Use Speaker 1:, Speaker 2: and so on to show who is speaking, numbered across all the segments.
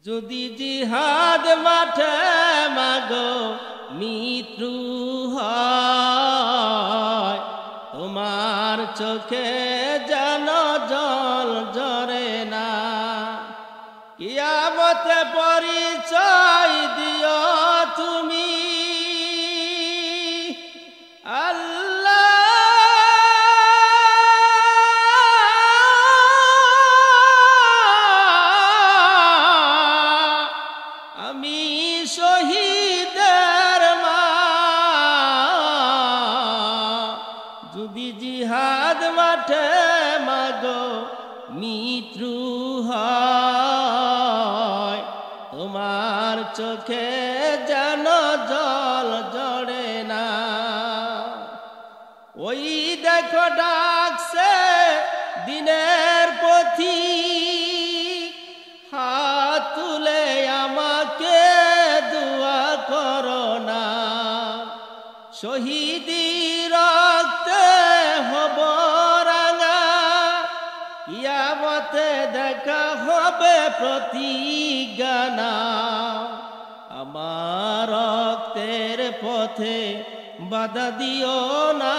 Speaker 1: যদি জিহাদ মাঠে মাগো মৃত্যু হয়, তোমার চোখে যেন জল ঝরে না। কিয়ামতে পরিচয় দিও তুমি আল্লাহ। আমি শহীদের মা, যদি জিহাদ মাঠে মাগো মৃত্যু হয়, তোমার চোখে যেন জল ঝরে না। ওই দেখো ডাকছে দিনের পথিক, হাত তুলে আমাকে দোয়া করো না। শহীদি রক্তে হব রাঙা, কিয়ামতে দেখা হবে প্রতিজ্ঞা না। আমার রক্তের পথে বাধা দিও না,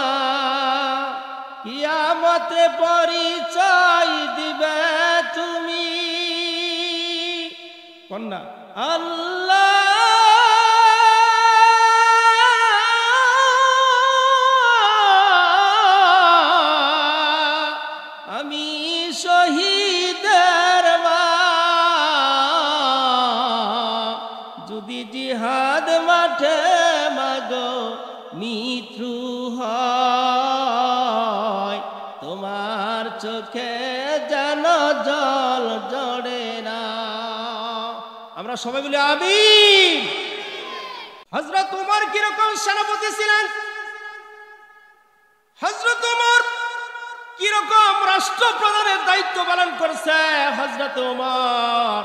Speaker 1: কিয়ামতে পরিচয় দিবে তুমি কন্যা আল্লাহ। আমি শহীদের মা, যদি জিহাদ মাঠে মাগো মৃত্যু হয়, তোমার চোখে যেন জল ঝরে না। আমরা সবাই বলি আমিন। হযরত ওমর কিরকম সেনাপতি ছিলেন, হযরত ওমর কিরকম রাষ্ট্রপ্রধানের দায়িত্ব পালন করছে। হযরত ওমর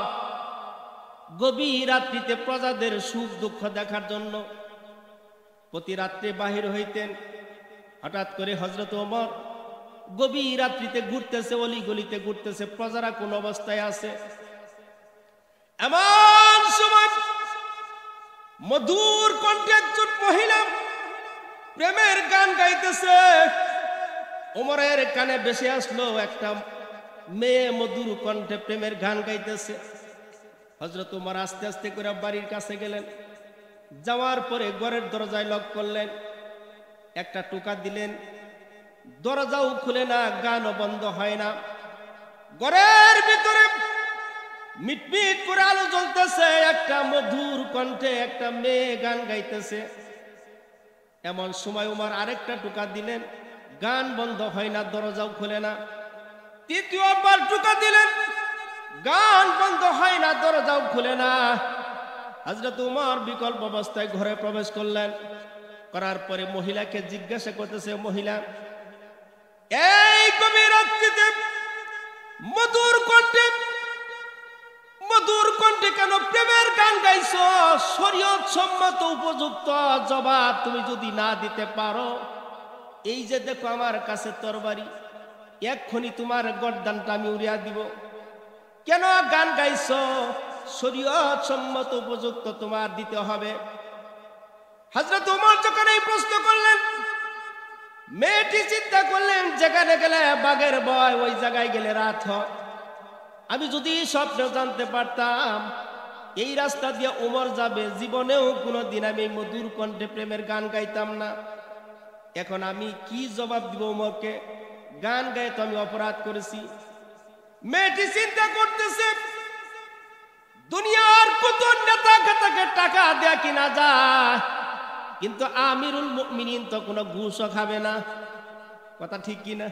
Speaker 1: গভীর রাত্রিতে প্রজাদের সুখ দুঃখ দেখার জন্য প্রতি রাত্রে বাহির হইতেন। হঠাৎ করে হযরত ওমর গভীর রাত্রিতে ঘুরতেছে, অলি গলিতে ঘুরতেছে, প্রজারা কোন অবস্থায় আছে। এমন সময় মধুর কণ্ঠে একজন মহিলা প্রেমের গান গাইতেছে। ওমরের কানে ভেসে আসলো একটা মেয়ে মধুর কণ্ঠে প্রেমের গান গাইতেছে। হযরত ওমর আস্তে আস্তে করে বাড়ির কাছে গেলেন। যাওয়ার পরে ঘরের দরজায় লক করলেন, একটা টোকা দিলেন, দরজাও খুলে না, গানও বন্ধ হয় না। ঘরের ভিতরে মিটমিট করে আলো জ্বলতেছে, একটা মধুর কণ্ঠে একটা মেয়ে গান গাইতেছে। এমন সময় ওমর আরেকটা টোকা দিলেন, গান বন্ধ হয় না, দরজাও খুলে না। তৃতীয়বার টোকা দিলেন, গান বন্ধ হয় না, দরজাও খুলে না। হযরত ওমর বিকল্প অবস্থায় ঘরে প্রবেশ করলেন। করার পরে মহিলাকে জিজ্ঞাসা করতেছে, মহিলা এই গভীর রাত্রিতে মধুর কণ্ঠে কেন প্রেমের গান গাইছো? শরীয়ত সম্মত উপযুক্ত জবাব তুমি যদি না দিতে পারো, এই যে দেখো আমার কাছে তরবারি, এক্ষুনি তোমার গর্দানটা আমি উড়িয়ে দিব। কেন গান গাইছো? শরীয়ত সম্মত উপযুক্ত তোমার দিতে হবে। হযরত ওমর যখন এই প্রশ্ন করলেন, মেয়েটি চিন্তা করলেন, যেখানে গেলে বাঘের ভয়, ওই জায়গায় গেলে রাত হয়। আমি যদি স্বপ্ন জানতে পারতাম এই রাস্তা দিয়ে ওমর যাবে, জীবনেও কোনোদিন আমি মধুর কণ্ঠে প্রেমের গান গাইতাম না। এখন আমি কি জবাব দিব ওমরকে? গান গায়ে তো আমি অপরাধ করেছি। মেয়েটি চিন্তা করতেছে, দুনিয়ার কত নেতা খেতাকে টাকা দেয়া কিনা যায়, কিন্তু আমিরুল মুমিনিন তো কোনো ঘুষও খাবে না। কথা ঠিক কিনা?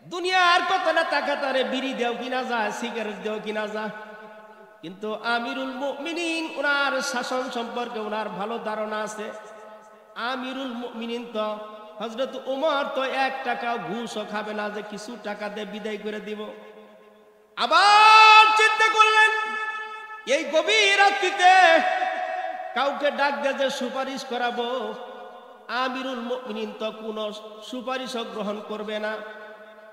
Speaker 1: দুনিয়ার কত নেতা খেতারে বিড়ি দেও কিনা যায়, সিগারেট দেও কিনা যায়, কিন্তু আমিরুল মুমিনিন ওনার শাসন সম্পর্কে ওনার ভালো ধারণা আছে। আমিরুল মুমিনিন তো হযরত ওমর তো 1 টাকাও ঘুষও খাবে না যে কিছু টাকা দিয়ে বিদায় করে দিব। আবার চিন্তা করলেন, এই গভীর রাত্রিতে কাউকে ডাক দিয়ে যে সুপারিশ করাবো, আমিরুল মুমিনিন তো কোনো সুপারিশও গ্রহণ করবে না।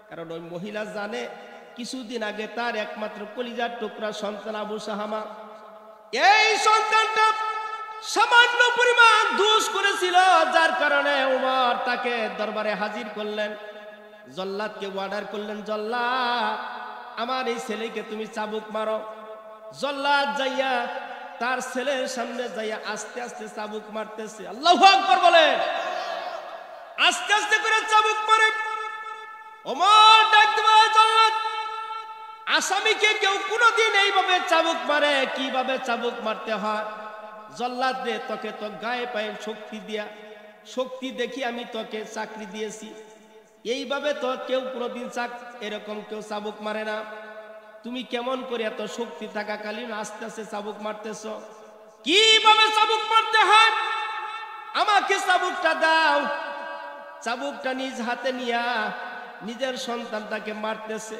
Speaker 1: কারণ ওই মহিলা জানে কিছুদিন আগে তার একমাত্র কলিজার টুকরা সন্তান আবু সাহামা, এই সন্তানটা সামান্য পরিমাণ দোষ করেছিল, যার কারণে ওমর তাকে দরবারে হাজির করলেন। জল্লাদকে অর্ডার করলেন, জল্লাদ আমার এই ছেলেকে তুমি চাবুক মারো। জল্লাদ যাইয়া তার ছেলের সামনে যাইয়া আস্তে আস্তে চাবুক মারতেছে। আল্লাহু আকবার বলেন। আস্তে আস্তে করে চাবুক মারে। ওমর ডাক দিল, জল্লাদ আসামিকে কেউ কোনোদিন এইভাবে চাবুক মারে, কিভাবে চাবুক মারতে হয়? জল্লাদ রে, তোকে তো গায়ে পায়ে শক্তি দিয়া, শক্তি দেখি আমি তোকে চাকরি দিয়েছি, এইভাবে তো কেউ কোনোদিন এরকম কেউ চাবুক মারে না। তুমি কেমন করে এত শক্তি থাকাকালীন আস্তে আস্তে চাবুক মারতেছ? কিভাবে চাবুক মারতে হয় আমাকে চাবুকটা দাও। চাবুকটা নিজ হাতে নিয়া নিজের সন্তানটাকে মারতেছে।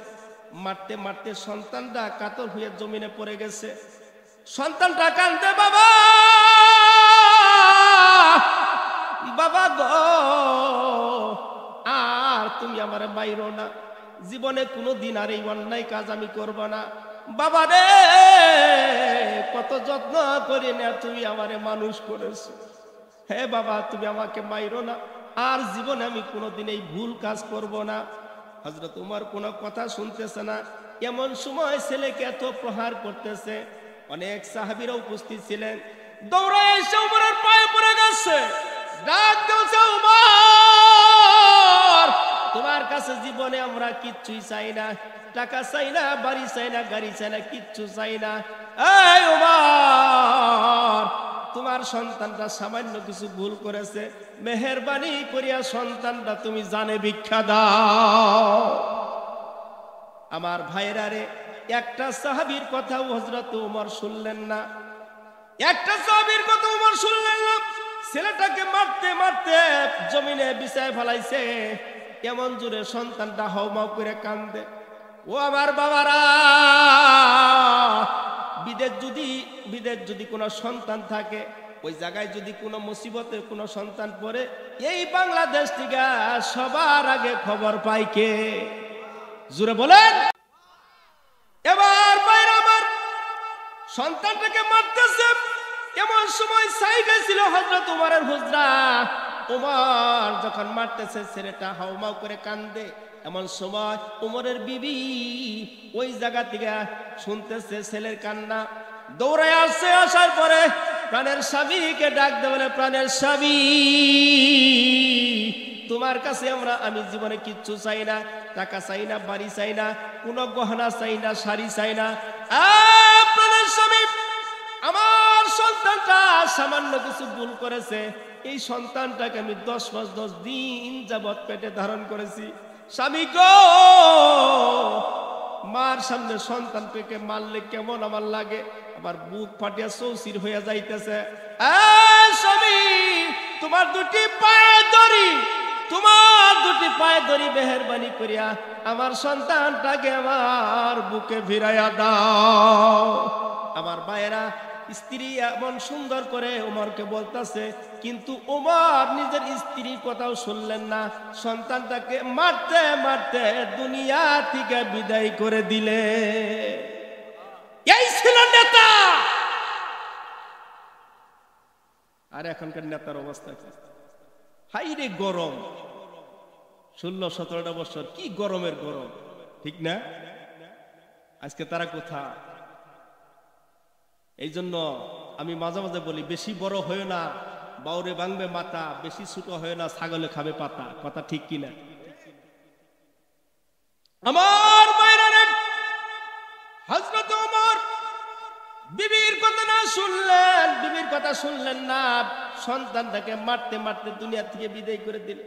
Speaker 1: মারতে মারতে সন্তানটা কাতর হয়ে জমিনে পড়ে গেছে। সন্তানটা কাঁদতে, বাবা বাবা গো, আর তুমি আমারে মাইরো না, জীবনে কোনোদিন আর এই অন্যায় কাজ আমি করব না। বাবা রে, কত যত্ন করে না তুমি আমারে মানুষ করেছো, হে বাবা তুমি আমাকে মাইরো না, আর জীবনে আমি কোনোদিন এই ভুল কাজ করব না। হযরত উমর কোনো কথা শুনতেছে না। এমন সময় ছেলেকে এত প্রহার করতেছে, অনেক সাহাবীরা উপস্থিত ছিলেন। দৌড়ায় এসে উমরের পায়ে পড়ে গেছে, ডাক দিয়েছে, উমর তোমার কাছে জীবনে আমরা কিচ্ছুই চাই না, টাকা চাই না, বাড়ি চাই না, গাড়ি চাই না, কিচ্ছু চাই না। এই উমর, তোমার সন্তানটা সামান্য কিছু ভুল করেছে, মেহেরবানি করিয়া সন্তানটা তুমি জানে ভিক্ষা দাও। আমার ভাইরা রে, একটা সাহাবীর কথা হযরত উমর শুনলেন না, একটা সাহাবীর কথা উমর শুনলেন না। ছেলেটাকে মারতে মারতে জমিনে বিছায় ফেলাইছে, এমন জোরে সন্তানটা হাউমাউ করে কান্দে। ও আমার বাবারা, বিদেশ যদি কোনো সন্তান থাকে, ওই জায়গায় যদি কোনো মুসিবতে কোনো সন্তান পড়ে, এই বাংলাদেশ থেকে সবার আগে খবর পায় কে? জোরে বলেন। এবার বাইরে আমার সন্তানটাকে মারতেছে, এমন সময় সাইডে ছিল হযরত উমরের হুজরা। উমর যখন মারতেছে, ছেলেটা হাউমাউ করে কান্দে। এমন সময় উমরের বিবি ওই জায়গা থেকে শুনতেছে ছেলের কান্না, দৌড়ায় আসছে। আসার পরে প্রাণের স্বামীকে ডাক দে, বলে, প্রাণের স্বামী, তোমার কাছে আমি জীবনে কিচ্ছু চাই না, টাকা চাই না, বাড়ি চাই না, কোনো গহনা চাই না, শাড়ি চাই না। প্রাণের স্বামী, আমার সন্তানটা সামান্য কিছু ভুল করেছে, এই সন্তানটাকে আমি 10 মাস 10 দিন যাবৎ পেটে ধারণ করেছি। স্বামী গো, মার সামনে সন্তানকে মারলে কেমন আমার লাগে, আমার বুক ফাটিয়া চৌচির হয়ে যাইতেছে। স্বামী, তোমার দুটি পায়ে ধরি, মেহেরবানি করিয়া আমার সন্তানটাকে আমার বুকে ফিরাইয়া দাও। আমার ভাইয়েরা, স্ত্রী এমন সুন্দর করে ওমরকে বলতেছে, কিন্তু ওমর নিজের স্ত্রীর কথাও শুনলেন না। সন্তানটাকে মারতে মারতে দুনিয়া থেকে বিদায় করে দিলে। এই ছিল নেতা। আর এখনকার নেতার অবস্থা কি? হাইরে গরম, 16-17টা বছর কি গরমের গরম, ঠিক না? আজকে তারা কোথায়? এই জন্য আমি মাঝে মাঝে বলি, বেশি বড় হয়ে না, বাউরে ভাঙবে মাথা, বেশি ছোট হয়ে না, ছাগলে খাবে পাতা। কথা ঠিক কিনা? আমার বাইরে হযরত ওমর বিবির কথা শুনলেন না, সন্তানটাকে মারতে মারতে দুনিয়া থেকে বিদায় করে দিল।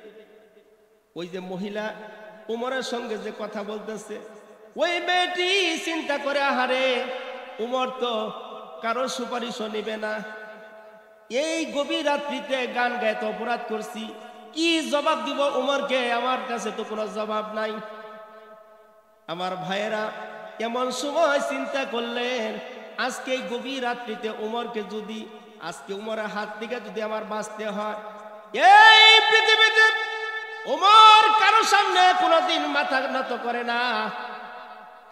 Speaker 1: ওই যে মহিলা উমরের সঙ্গে যে কথা বলতেছে, ওই মেয়েটি চিন্তা করে, আহারে উমর তো কারো সুপারিশও নেবে না, এই গভীর রাত্রিতে গান গাইতে অপরাধ করছি, কি জবাব দিব উমরকে? আমার কাছে তো কোনো জবাব নাই। আমার ভাইয়েরা, এমন সময় চিন্তা করলেন, আজকে এই গভীর রাত্রিতে উমরকে যদি, আজকে উমরের হাত থেকে যদি আমার বাঁচতে হয়, এই পৃথিবীতে উমর কারো সামনে কোনোদিন মাথা নত করে না।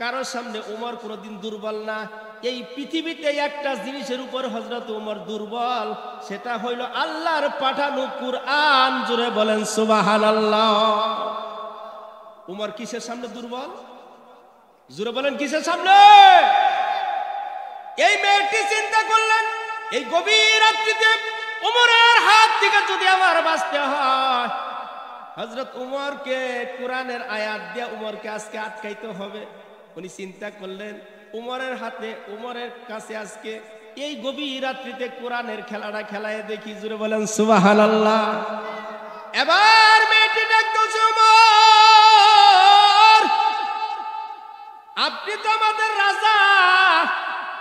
Speaker 1: কারোর সামনে উমর কোনোদিন দুর্বল না। এই পৃথিবীতে একটা জিনিসের উপর হযরত উমর দুর্বল, সেটা হইল আল্লাহর পাঠানো কুরআন। জোরে বলেন সুবহানাল্লাহ। উমর কিসের সামনে দুর্বল? জোরে বলেন কিসের সামনে? এই মেয়েটি চিন্তা করলেন, এই গভীর রাত্রিতে উমরের হাত থেকে যদি আমার বাঁচতে হয়, হযরত উমরকে কোরআনের আয়াত দিয়ে উমরকে আজকে আটকাইতে হবে। উনি চিন্তা করলেন উমরের হাতে, উমরের কাছে আজকে এই গভীর রাত্রিতে কোরআনের খেলাটা খেলায় দেখি। জোরে বলেন সুবহানাল্লাহ। এবার মেয়েটি ডাকতেছে, উমর আপনি তো আমাদের রাজা,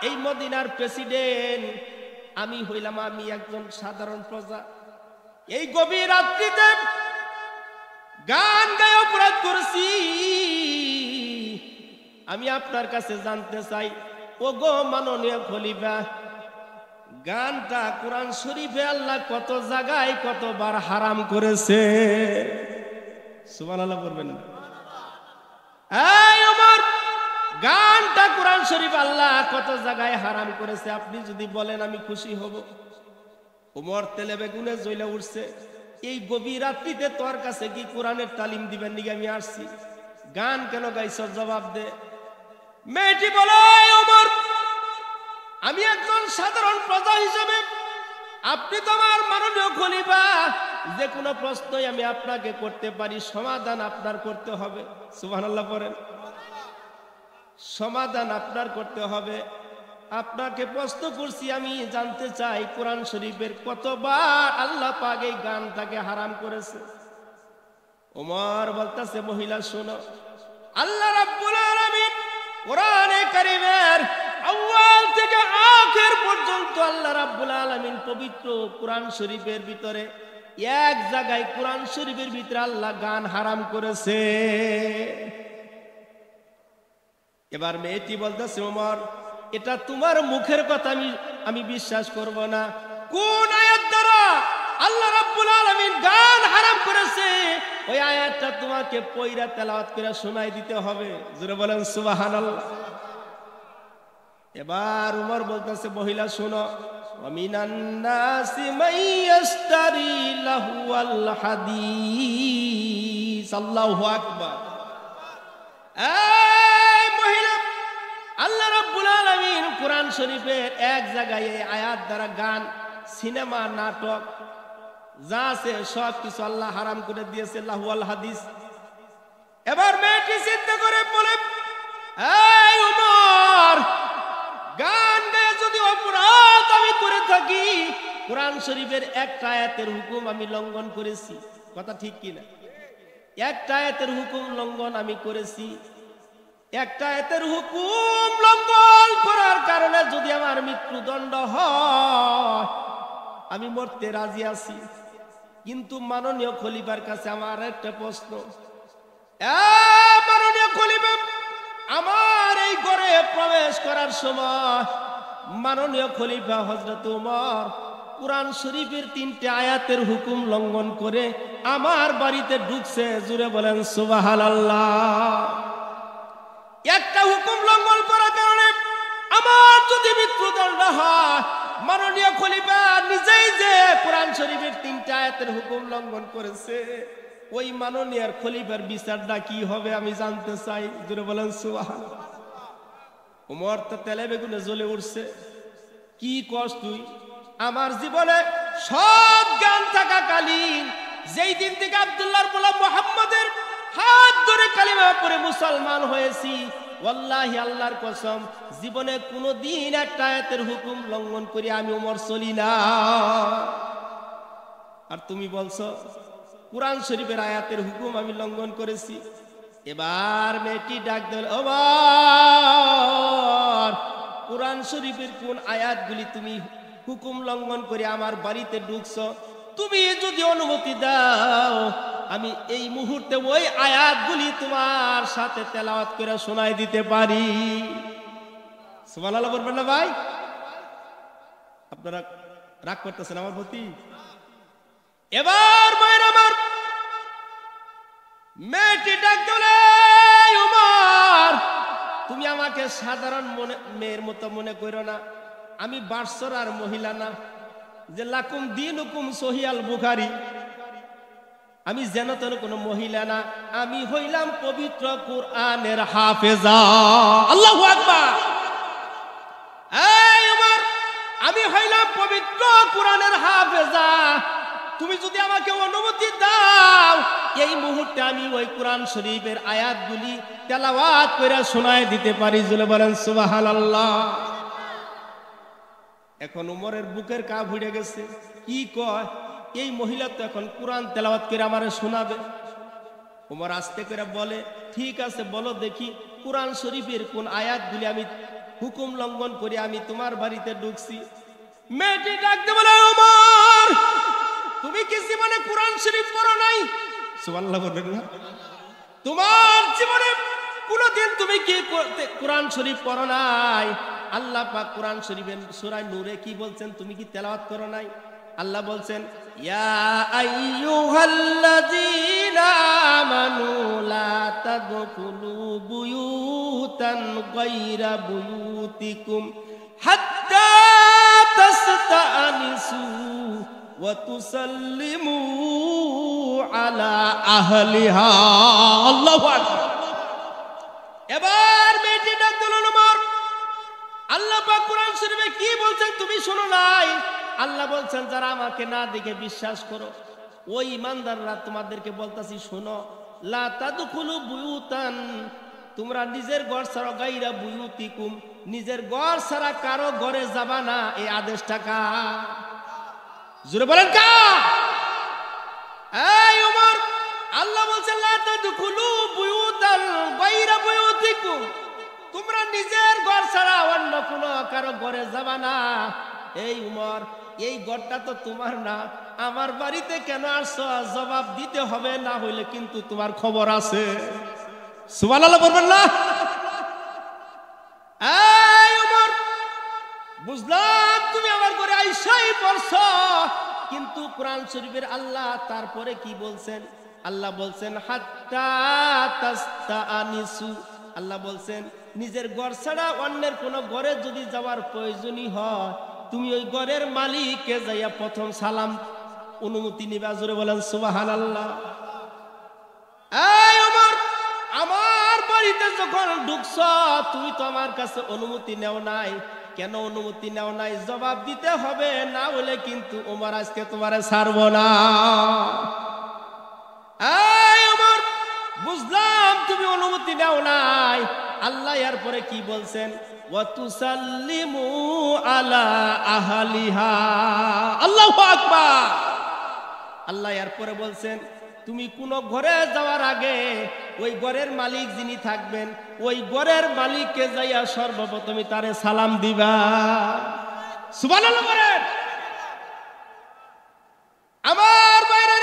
Speaker 1: এই মদিনার প্রেসিডেন্ট, আমি হইলাম আমি একজন সাধারণ প্রজা। এই গভীর রাত্রিতে গান গায়ে অপরাধ করছি, আমি আপনার কাছে জানতে চাই, ও গো মাননীয় খলিফা, গানটা কোরআন শরীফে আল্লাহ কত জায়গায় কতবার হারাম করেছে? সুবহানাল্লাহ বলবেন না? এই ওমর, গানটা কোরআন শরীফ আল্লাহ কত জায়গায় হারাম করেছে আপনি যদি বলেন আমি খুশি হব। ওমর তেলে বেগুনে জ্বলে উঠছে, এই গভীর রাত্রিতে তোর কাছে কি কোরআনের তালিম দিবেন নাকি আমি আসছি? গান কেন গাইছ জবাব দে। মেয়েটি বলে, ওমর আমি একজন সাধারণ প্রজা হিসেবে, আপনি তো আমার মাননীয় খলিফা, যে কোনো প্রশ্নই আমি আপনাকে করতে পারি, সমাধান আপনার করতে হবে। সুবহানাল্লাহ পড়েন। সমাধান আপনার করতে হবে। আপনাকে প্রশ্ন করছি, আমি জানতে চাই কোরআন শরীফের কতবার আল্লাহ পাক এই গানটাকে হারাম করেছে? ওমর বলতেছে, মহিলা শোনো, আল্লাহ রাব্বুল আলামিন কোরআনে কারীমের আউয়াল থেকে আখির পর্যন্ত আল্লাহ রাব্বুল আলামিন পবিত্র কোরআন শরীফের ভিতরে এক জায়গায় কোরআন শরীফের ভিতরে আল্লাহ গান হারাম করেছে। এবার মেয়েটি বলতেছে, ওমর এটা তোমার মুখের কথা আমি বিশ্বাস করব না। কোন আয়াত দ্বারা আল্লাহ রাব্বুল আলামিন গান হারাম করেছে ওই আয়াতটা তোমাকে পয়রা তেলাওয়াত করে শোনাই দিতে হবে। জোরে বলেন সুবহানাল্লাহ। এবার উমর বলতেছে, মহিলা শোনো, ওয়ামিনান নাসি মাইয়াশতারি লাহুয়াল হাদিস। আল্লাহু আকবার। এই মহিলা, আল্লাহ রাব্বুল আলামিন কোরআন শরীফের এক জায়গায় এই আয়াত দ্বারা গান, সিনেমা, নাটক যা আছে সব কিছু আল্লাহ হারাম করে দিয়েছে, লাহুয়াল হাদিস। এবার মেয়েটি চিন্তা করে বলে, এই উমর, গান গায়ে যদি অপরাধ আমি করে থাকি, কোরআন শরীফের একটা আয়াতের হুকুম আমি লঙ্ঘন করেছি, কথা ঠিক কিনা? একটা আয়াতের হুকুম লঙ্ঘন আমি করেছি, একটা আয়াতের হুকুম লঙ্ঘন করার কারণে যদি আমার মৃত্যুদণ্ড হয় আমি মরতে রাজি আছি। কিন্তু মাননীয় খলিফার কাছে আমার একটা প্রশ্ন, মাননীয় খলিফা, আমার এই ঘরে প্রবেশ করার সময় মাননীয় খলিফা হযরত ওমর কোরআন শরীফের 3টে আয়াতের হুকুম লঙ্ঘন করে আমার বাড়িতে ঢুকছে। জুড়ে বলেন সুবহানাল্লাহ। একটা হুকুম লঙ্ঘন করার কারণে আমার যদি মৃত্যুদণ্ড হয়, মাননীয় খলিফা নিজেই যে কোরআন শরীফের 3টে আয়াতের হুকুম লঙ্ঘন করেছে, ওই মাননীয় খলিফার বিচারটা কি হবে আমি জানতে চাই। জুড়ে বলেন সুবহানাল্লাহ। ওমর তো তেলে বেগুনে জ্বলে উঠছে, কি কস তুই? আমার জীবনে সব জ্ঞান থাকাকালীন যেই দিন থেকে আব্দুল্লাহর গোলাম মুহাম্মদের হাত ধরে কালিমা পড়ে মুসলমান হয়েছি, ওয়াল্লাহি আল্লাহর কসম, জীবনে কোনোদিন একটা আয়াতের হুকুম লঙ্ঘন করে আমি ওমর চলি না। আর তুমি বলছো কোরআন শরীফের আয়াতের হুকুম আমি লঙ্ঘন করেছি। এবার মেয়েটি ডাক দিল, ওমর, কোরআন শরীফের কোন আয়াতগুলি তুমি হুকুম লঙ্ঘন করে আমার বাড়িতে ঢুকছো? তুমি যদি অনুমতি দাও আমি এই মুহূর্তে ওই আয়াতগুলি তোমার সাথে তেলাওয়াত করে শোনাই দিতে পারি। সুবহানাল্লাহ বলবেন না ভাই? আপনারা রাগ করতেছেন আমার প্রতি? এবার মায়ের আমার মেয়েটি ডাক দিলে, উমর তুমি আমাকে সাধারণ মেয়ের মতো মনে করো না, আমি বার্সর আর মহিলা না যে লাকুম দিনুকুম সহিয়াল বুখারী, আমি যেন তেন কোনো মহিলা না, আমি হইলাম পবিত্র কুরআনের হাফেজা। আল্লাহু আকবার। এই ওমর, আমি হইলাম পবিত্র কুরআনের হাফেজা। তুমি যদি আমাকে অনুমতি দাও, এই মুহূর্তে আমি ওই কোরআন শরীফের আয়াতগুলি তেলাওয়াত করে শোনায় দিতে পারি। জুলে বলেন সুবহানাল্লাহ। এখন উমরের বুকের কা ভুড়ে গেছে, কি কয় এই মহিলা তো এখন কোরআন তেলাওয়াত করে আমারে শোনাবে। উমর আস্তে করে বলে, ঠিক আছে বলো দেখি কোরআন শরীফের কোন আয়াতগুলি আমি হুকুম লঙ্ঘন করে আমি তোমার বাড়িতে ঢুকছি। মেয়েটি ডাকতে বলে, উমর তুমি কি জীবনে কোরআন শরীফ পড়ো নাই? সুবহানাল্লাহ বলবেন না? তোমার জীবনে কোনদিন তুমি কি কোরআন শরীফ পড়ো নাই? আল্লাহ পাক কোরআন শরীফের সূরা নূরে কি বলছেন, তুমি কি তেলাওয়াত করো নাই? আল্লাহ বলছেন, ইয়া আইয়ুহাল্লাযীনা আমানু লা তাদখুলু বুয়ুতান গায়রা বুয়ুতিকুম হাত্তা তাস্তানিসু ওয়া তুসাল্লিমু আলা আহলিহা। আল্লাহু আকবার। এবার মেয়েটি ডাক দিল, উমর আল্লাহ পাক কোরআন শরীফে কি বলছেন তুমি শোনো নাই? আল্লাহ বলছেন, যারা আমাকে না দেখে বিশ্বাস করো ওই ইমানদাররা তোমাদেরকে বলতাছি শোনো, লা তাদখুলু বুয়ুতান, তোমরা নিজের ঘর ছাড়া গায়রা বুয়ুতিকুম, নিজের ঘর ছাড়া কারো ঘরে যাবা না। এই আদেশটা কার? জোরে বলেন কার? এই ওমর, আল্লাহ বলছেন লা তাদখুলু বুয়ুতান গায়রা বুয়ুতিকুম, তোমরা নিজের ঘর ছাড়া অন্য কোনো কারো ঘরে যাবা না। এই উমর, এই ঘরটা তো তোমার না, আমার বাড়িতে কেন আসছো জবাব দিতে হবে, না হইলে কিন্তু তোমার খবর আছে। সুবহানাল্লাহ বলবেন না? এই উমর, বুঝলাম তুমি আমার ঘরে আইসাই পড়ছো, কিন্তু কোরআন শরীফের আল্লাহ তারপরে কি বলছেন? আল্লাহ বলছেন হাত্তা তাস্তানিসু, আল্লাহ বলছেন নিজের ঘর ছাড়া অন্যের কোন ঘরে যদি যাওয়ার প্রয়োজনই হয়, তুমি ওই ঘরের মালিককে যাইয়া প্রথম সালাম অনুমতি নিবা। জোরে বলেন সুবহানাল্লাহ। এই ওমর, আমার বাড়িতে যখন ঢুকছ তুমি তো আমার কাছে অনুমতি নেও নাই, কেন অনুমতি নেও নাই জবাব দিতে হবে, না হলে কিন্তু ওমর আজকে তোমারে ছাড়বো না। এই ওমর, বুঝলাম তুমি অনুমতি নেও নাই। আল্লাহ এরপরে কি বলছেন? ওয়া তুসাল্লিমু আলা আহলিহা। আল্লাহু আকবার। আল্লাহ এরপরে বলছেন তুমি কোন ঘরে যাওয়ার আগে ওই ঘরের মালিক যিনি থাকবেন ওই ঘরের মালিককে যাইয়া সর্বপ্রথমে তারে সালাম দিবা। সুবহানাল্লাহ বলেন। আমার বাইরে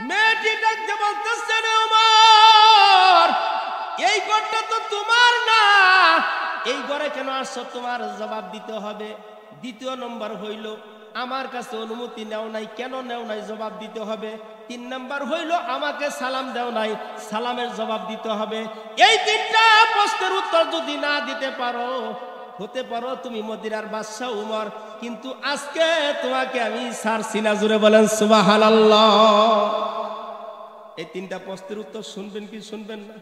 Speaker 1: মেয়েটি ডাকতে বলতেছেন, ওমর এই ঘরটা তো তোমার না, এই ঘরে কেন আসছো তোমার জবাব দিতে হবে। দ্বিতীয় নম্বর হইল আমার কাছে অনুমতি নেও নাই, কেন নেও নাই জবাব দিতে হবে। 3 নাম্বার হইল আমাকে সালাম দেও নাই, সালামের জবাব দিতে হবে। এই 3টা প্রশ্নের উত্তর যদি না দিতে পারো, হতে পারো তুমি মদিনার বাদশা উমর, কিন্তু আজকে তোমাকে আমি ছাড়ছি না। জোরে বলেন সুবহানাল্লাহ। এই 3টা প্রশ্নের উত্তর শুনবেন কি শুনবেন না?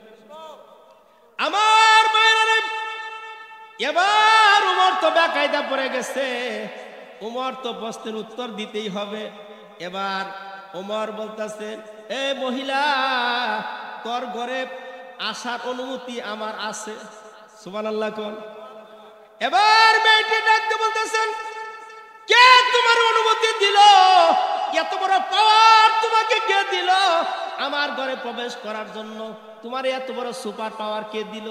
Speaker 1: আমার বাইরে এবার উমর তো বেকায়দা পড়ে গেছে, উমর তো প্রশ্নের উত্তর দিতেই হবে। এবার উমর বলতেছেন, এ মহিলা তোর ঘরে আসার অনুমতি আমার আছে। সুবহানাল্লাহ কোন। এবার মেয়েটি ডাকতে বলতেছেন, কে তোমার অনুমতি দিল? এত বড় পাওয়ার তোমাকে কে দিল আমার ঘরে প্রবেশ করার জন্য? তোমার এত বড় সুপার পাওয়ার কে দিল?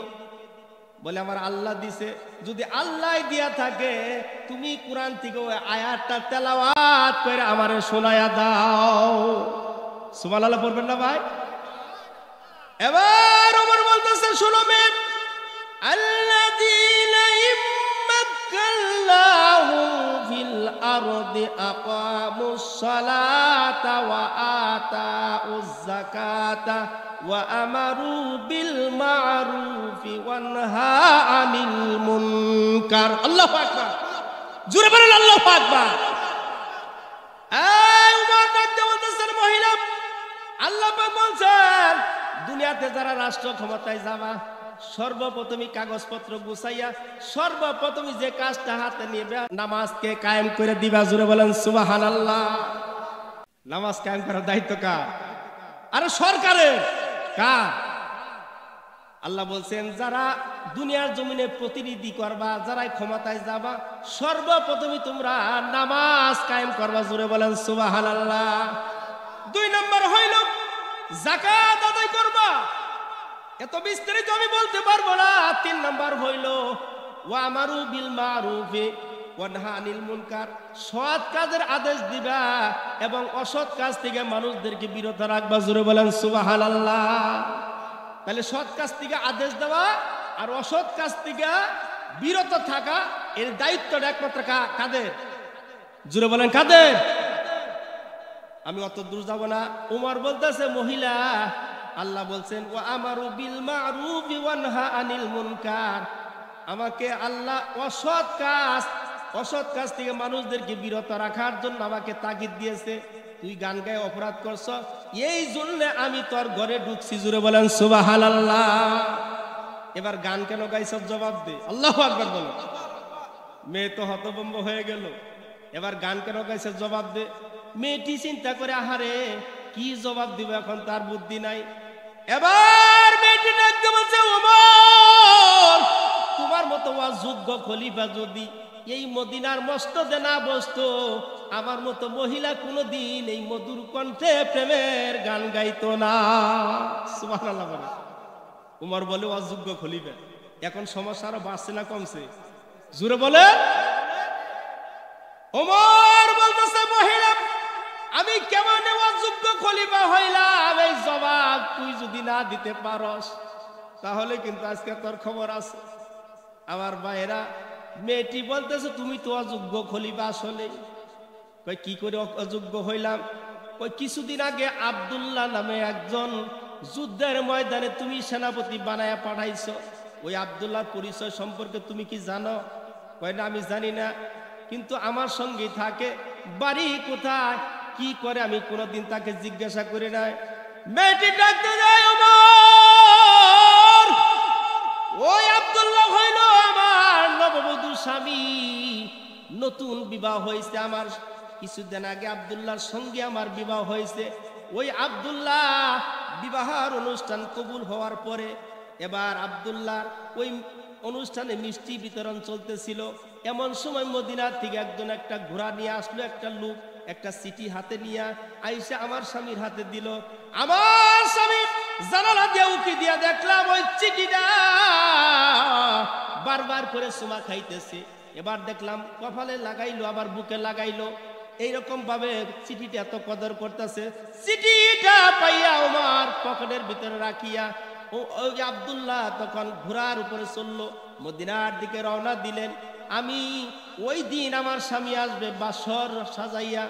Speaker 1: বলে আমার আল্লাহ দিছে। যদি আল্লাহ দিয়া থাকে তুমি কোরআন থেকে ওই আয়াতটা তেলাওয়াত করে আমারে শোনায়া দাও। সুবহানাল্লাহ পড়বেন না ভাই? এবার ওমর বলতেছে, শুনো মেয়ে, আল্লাযীনা ইম্মাক্কাল্লাহু ফিল আরদি আকামুস সালাতা ওয়া আতাউয যাকাতা ওয়া আমারু বিল মারুফি ওয়া নাহা আনিল মুনকার। আল্লাহু আকবার, জোরে বলেন আল্লাহু আকবার। এই উমর ডাকতে বলতেছেন মহিলা, আল্লাহ পাক বলছেন দুনিয়াতে যারা রাষ্ট্র ক্ষমতায় যাবা সর্বপ্রথমই কাগজপত্র গুছাইয়া সর্বপ্রথমই যে কাজটা হাতে নিবে নামাজকে কায়েম করে দিবা। জোরে বলেন সুবহানাল্লাহ। নামাজ কায়েম করার দায়িত্ব কার? আরে সরকারের। কার? আল্লাহ বলছেন যারা দুনিয়ার জমিনে প্রতিনিধি করবা, যারা ক্ষমতায় যাবা সর্বপ্রথমই তোমরা নামাজ কায়েম করবা। জোরে বলেন সুবহানাল্লাহ। 2 নম্বর হইল যাকাত আদায় করবা। এত বিস্তারিত আমি বলতে পারবো না। 3 নম্বর হইল ওয়া আমারু বিল মারুফি ওয়া নাহা আনিল মুনকার, সৎ কাজের আদেশ দিবা এবং অসৎ কাজ থেকে মানুষদেরকে বিরত রাখবা। জোরে বলেন সুবহানাল্লাহ। তাহলে সৎ কাজ থেকে আদেশ দেওয়া আর অসৎ কাজ থেকে বিরত থাকা এর দায়িত্বটা একমাত্র কাদের? জোরে বলেন কাদের? আমি অত দূর যাব না। উমর বলতেছে মহিলা, আল্লাহ বলছেন ওয়া আমারু বিল মারুফি ওয়া নাহা আনিল মুনকার, আমাকে আল্লাহ অসৎ কাজ থেকে মানুষদেরকে বিরত রাখার জন্য আমাকে তাগিদ দিয়েছে। তুই গান গায়ে অপরাধ করছ, এই জন্য আমি তোর ঘরে ঢুকছি। জোরে বলেন সুবহানাল্লাহ। এবার গান কেন গাইছ জবাব দে। আল্লাহু আকবার বলো। মেয়ে তো হতভম্ব হয়ে গেল। এবার গান কেন গাইছ জবাব দে। মেয়েটি চিন্তা করে আহারে কি জবাব দিব, এখন তার বুদ্ধি নাই। এবার মেয়েটি ডাকতে বলছে ওমর, তোমার মতো যোগ্য খলিফা যদি এই মদিনার মসজিদে না বসতো, আমার মতো মহিলা কোনদিন এই মধুর কণ্ঠে প্রেমের গান গাইতো না। সুবহানাল্লাহ বলে। উমর বলে অযোগ্য খলিফা। এখন সমস্যা আরো বাড়ছে না কমছে? জোরে বলে। ওমর বলতেছে মহিলা, আমি কেমন অযোগ্য খলিফা হইলাম এই জবাব তুই যদি না দিতে পারস তাহলে কিন্তু আজকে তোর খবর আছে। আমার ভাইরা, মেয়েটি বলতেছে তুমি তো অযোগ্য খলিফা। আসলে কই কি করে অযোগ্য হইলাম? কই কিছুদিন আগে আব্দুল্লাহ নামে একজন যুদ্ধের ময়দানে তুমি সেনাপতি বানায়া পাঠাইছো। ওই আব্দুল্লাহর পরিচয় সম্পর্কে তুমি কি জানো? কই না আমি জানি না, কিন্তু আমার সঙ্গে থাকে, বাড়ি কোথায়, কি করে আমি কোনোদিন তাকে জিজ্ঞাসা করি নাই। মেয়েটি ডাকতে যায় ওমর, ওই আব্দুল্লাহ হইল আমার নববধূ স্বামী, নতুন বিবাহ হয়েছে আমার। কিছুদিন আগে আব্দুল্লাহর সঙ্গে আমার বিবাহ হয়েছে। ওই আব্দুল্লাহ বিবাহের অনুষ্ঠান কবুল হওয়ার পরে এবার আব্দুল্লাহর ওই অনুষ্ঠানে মিষ্টি বিতরণ চলতেছিল। এমন সময় মদিনা থেকে একজন একটা ঘোড়া নিয়ে আসলো, একটা লোক একটা চিঠি হাতে নিয়ে আইসা আমার স্বামীর হাতে দিল। আমার স্বামী জানালা দিয়ে উকি দিয়া দেখলাম ওই চিঠিটা বারবার করে চুমা খাইতেছে। এবার দেখলাম কপালে লাগাইলো, আবার বুকে লাগাইলো, এইরকম ভাবে চিঠিটা এত কদর করতেছে। চিঠিটা পাইয়া আমার পকেটের ভিতরে রাখিয়া ওই আব্দুল্লাহ তখন ঘোড়ার উপরে চললো, মদিনার দিকে রওনা দিলেন। আমি ওই দিন আমার স্বামী আসবে বাসর সাজাইয়া,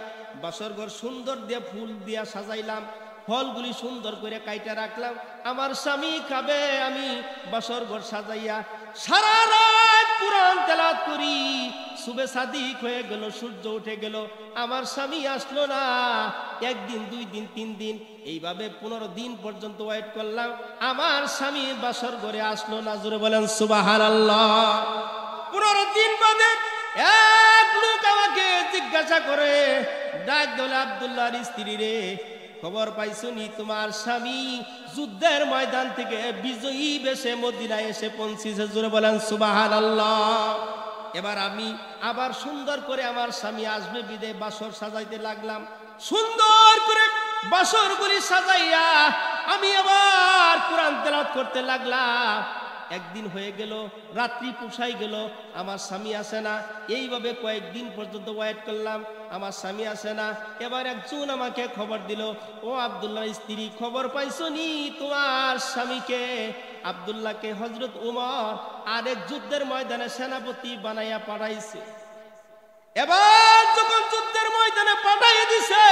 Speaker 1: বাসর ঘর সুন্দর দিয়ে ফুল দিয়া সাজাইলাম, ফলগুলি সুন্দর করে কাইটা রাখলাম, আমার স্বামী খাবে। আমি বাসর ঘর সাজাইয়া সারা রাত কুরআন তেলাওয়াত করি, সুবে সাদিক হয়ে গেল, সূর্য উঠে গেল, আমার স্বামী আসলো না। 1 দিন 2 দিন 3 দিন এইভাবে 15 দিন পর্যন্ত ওয়েট করলাম, আমার স্বামী বাসর ঘরে আসলো না। জোরে বলেন সুবহানাল্লাহ। 15 দিন বাদে এক লোক আমাকে জিজ্ঞাসা করে, ডাক দিল আব্দুল্লাহর স্ত্রী রে, খবর পাইছনি তোমার স্বামী যুদ্ধের ময়দান থেকে বিজয়ী বেশে মদিনায় এসে পৌঁছেছে। জোরে বলেন সুবহানাল্লাহ। এবার আমি আবার সুন্দর করে আমার স্বামী আসবে বিদে বাসর সাজাইতে লাগলাম। সুন্দর করে বাসরগুলি সাজাইয়া আমি আবার কোরআন তেলাওয়াত করতে লাগলাম। একদিন হয়ে গেল, রাত্রি পুষাই গেল, আমার স্বামী আসে না। এইভাবে কয়েকদিন পর্যন্ত ওয়েট করলাম, আমার স্বামী আসে না। এবার একজন আমাকে খবর দিল, ও আব্দুল্লাহর স্ত্রী, খবর পাইছনি তোমার স্বামীকে, আব্দুল্লাহকে হযরত উমর আরেক যুদ্ধের ময়দানে সেনাপতি বানাইয়া পাঠাইছে। এবার যখন যুদ্ধের ময়দানে পাঠাইয়া দিছে,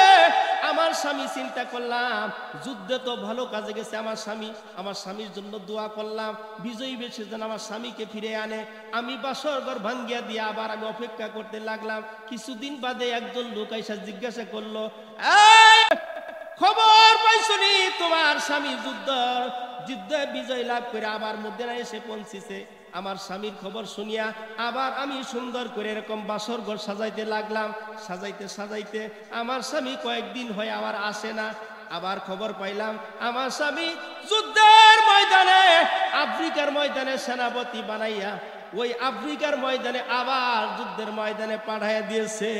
Speaker 1: আমার স্বামী চিন্তা করলাম যুদ্ধে তো ভালো কাজে গেছে আমার স্বামীর জন্য দোয়া করলাম বিজয়ী বেশে যেন আমার স্বামীকে ফিরে আনে। আমি বাসর ঘর ভাঙ্গিয়া দিয়ে আবার আমি অপেক্ষা করতে লাগলাম। কিছুদিন বাদে একজন লোক এসে জিজ্ঞাসা করলো, খবর পাইছনি তোমার স্বামী যুদ্ধে বিজয় লাভ করে আবার মদিনায় এসে পৌঁছেছে? আমার স্বামীর খবর শুনিয়া আবার আমি সুন্দর করে এরকম বাসর ঘর সাজাইতে লাগলাম। সাজাইতে আমার স্বামী কয়েকদিন হয়ে আবার আসে না। আবার খবর পাইলাম আমার স্বামী যুদ্ধের ময়দানে আফ্রিকার ময়দানে সেনাপতি বানাইয়া ওই আফ্রিকার ময়দানে আবার যুদ্ধের ময়দানে পাঠাইয়া দিয়েছে।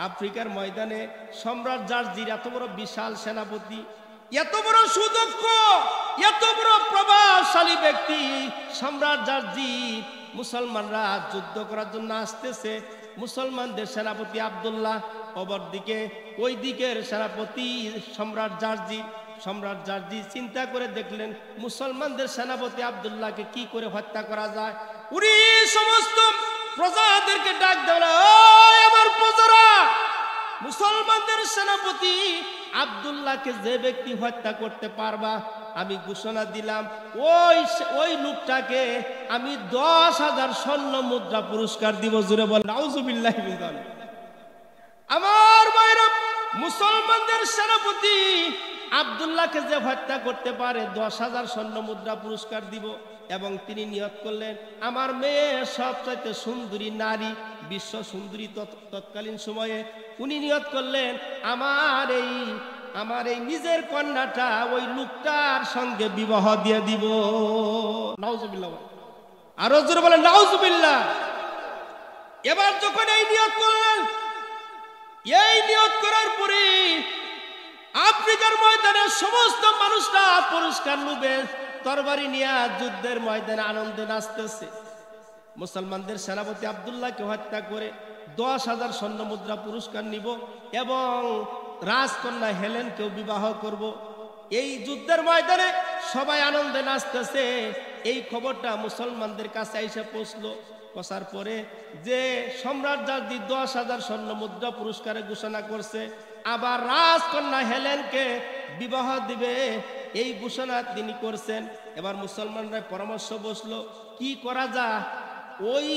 Speaker 1: আফ্রিকার ময়দানে সম্রাট জার্জির এত বড় বিশাল সেনাপতি, এত বড় সুদক্ষ, এত বড় প্রভাবশালী ব্যক্তি সম্রাট জার্জি, মুসলমানরা যুদ্ধ করার জন্য আসতেছে। মুসলমানদের সেনাপতি আব্দুল্লাহ, অপরদিকে ওই দিকের সেনাপতি সম্রাট জার্জি চিন্তা করে দেখলেন মুসলমানদের সেনাপতি আব্দুল্লাহকে কি করে হত্যা করা যায়। উনি সমস্ত প্রজাদেরকে ডাক দেওয়া, আমার প্রজারা, মুসলমানদের সেনাপতি আব্দুল্লাহকে যে ব্যক্তি হত্যা করতে পারবা আমি ঘোষণা দিলাম ওই লোকটাকে আমি 10,000 স্বর্ণ মুদ্রা পুরস্কার দিব। জোরে বল নাউজুবিল্লাহি মিন যালিক। আমার ভাইরা, মুসলমানদের সেনাপতি আব্দুল্লাহকে যে হত্যা করতে পারে 10,000 স্বর্ণ মুদ্রা পুরস্কার দিব। এবং তিনি নিয়ত করলেন আমার মেয়ে সবচাইতে সুন্দরী নারী, বিশ্ব সুন্দরী তৎকালীন সময়ে। উনি নিয়ত করলেন আমার এই নিজের কন্যাটা ওই লোকটার সঙ্গে বিবাহ দিয়ে দিব। নাউজুবিল্লাহ, আরো জোরে বলেন নাউজুবিল্লাহ। এবার যখন এই নিয়ত করলেন, এই নিয়ত করার পরে আফ্রিকার ময়দানে সমস্ত মানুষরা পুরস্কার লুবে তরবারি নিয়ে যুদ্ধের ময়দানে আনন্দে নাচতেছে। মুসলমানদের সেনাপতি আব্দুল্লাহকে হত্যা করে 10,000 স্বর্ণ মুদ্রা পুরস্কার নিব এবং রাজকন্যা হেলেনকেও বিবাহ করব। এই যুদ্ধের ময়দানে সবাই আনন্দে নাচতেছে। এই খবরটা মুসলমানদের কাছে এসে পৌঁছলো। পৌঁছার পরে যে সম্রাট জার্জি 10,000 স্বর্ণ মুদ্রা পুরস্কারে ঘোষণা করছে, আবার রাজকন্যা হেলেনকে বিবাহ দিবে, এই ঘোষণা তিনি করছেন। এবার মুসলমানরা পরামর্শ বসলো কি করা যায়। ওই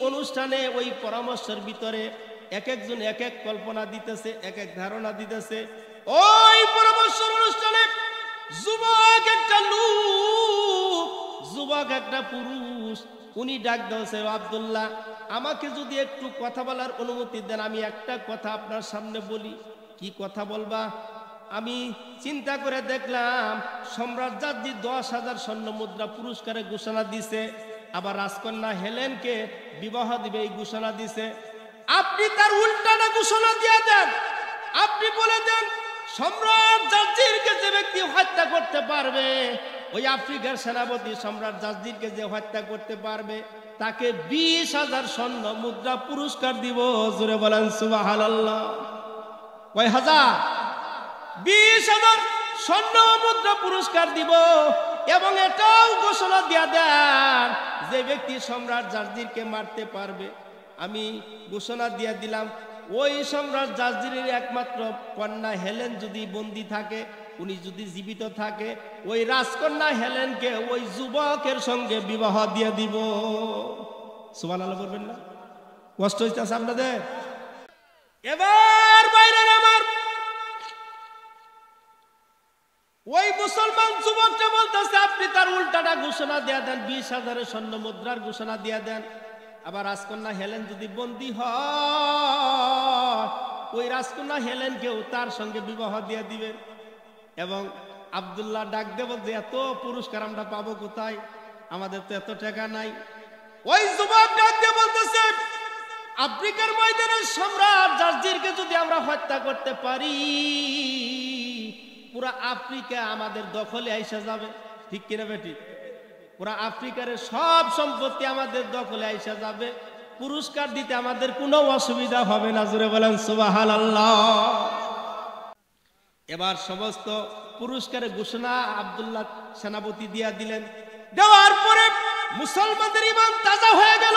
Speaker 1: অনুষ্ঠানে ওই পরামর্শের ভিতরে এক একজন এক এক কল্পনা দিতেছে, এক এক ধারণা দিতেছে। ওই পরামর্শ অনুষ্ঠানে যুবক একটা পুরুষ, উনি ডাক দিয়েছে, আব্দুল্লাহ আমাকে যদি একটু কথা বলার অনুমতি দেন, আমি একটা কথা আপনার সামনে বলি। কি কথা বলবা? আমি চিন্তা করে দেখলাম সম্রাট জার্জি 10,000 স্বর্ণ মুদ্রা পুরস্কারে ঘোষণা দিছে, আবার রাজকন্যা হেলেনকে বিবাহ দিবে এই ঘোষণা দিছে। আপনি তার উল্টাটা ঘোষণা দিয়ে দেন। আপনি বলে দেন সম্রাট জার্জিরকে যে ব্যক্তি হত্যা করতে পারবে, ওই আফ্রিকার সেনাপতি সম্রাট জার্জিরকে যে হত্যা করতে পারবে তাকে 20,000 স্বর্ণ মুদ্রা পুরস্কার দিব। জোরে বলেন সুবহানাল্লাহ। কয় হাজার? 20,000 স্বর্ণ মুদ্রা পুরস্কার দিব। এবং এটাও ঘোষণা দিয়া দেন যে ব্যক্তি সম্রাট জার্জিরকে মারতে পারবে, আমি ঘোষণা দিয়া দিলাম ওই সম্রাট জার্জিরের একমাত্র কন্যা হেলেন যদি বন্দী থাকে, উনি যদি জীবিত থাকে, ওই রাজকন্যা হেলেনকে ওই যুবকের সঙ্গে বিবাহ দিয়ে দিব। সুবহানাল্লাহ বলবেন না? কষ্ট হইতেছে আপনাদের? এবার বাইরে আমার ওই মুসলমান যুবকটা বলতেছে আপনি তার উল্টাটা ঘোষণা দিয়ে দেন, 20,000 স্বর্ণ মুদ্রার ঘোষণা দিয়ে দেন। আবার রাজকন্যা হেলেন যদি বন্দী হয়, ওই রাজকন্যা হেলেনকেও তার সঙ্গে বিবাহ দিয়ে দিবেন। এবং আব্দুল্লাহ ডাক দেব যে এত পুরস্কার আমরা পাবো কোথায়, আমাদের তো এত টাকা নাই। ওই যুবক ডাক দিয়ে বলতেছে আফ্রিকার ময়দানের সম্রাট জার্জিরকে যদি আমরা হত্যা করতে পারি, পুরা আফ্রিকা আমাদের দখলে আইসা যাবে। ঠিক কিনা বেটি? পুরা আফ্রিকার সব সম্পত্তি আমাদের দখলে আইসা যাবে, পুরস্কার দিতে আমাদের কোনো অসুবিধা হবে না। জোরে বলেন সুবহানাল্লাহ। এবার সমস্ত পুরস্কারের ঘোষণা আব্দুল্লাহ সেনাপতি দিয়া দিলেন। দেওয়ার পরে মুসলমানদের ঈমান তাজা হয়ে গেল,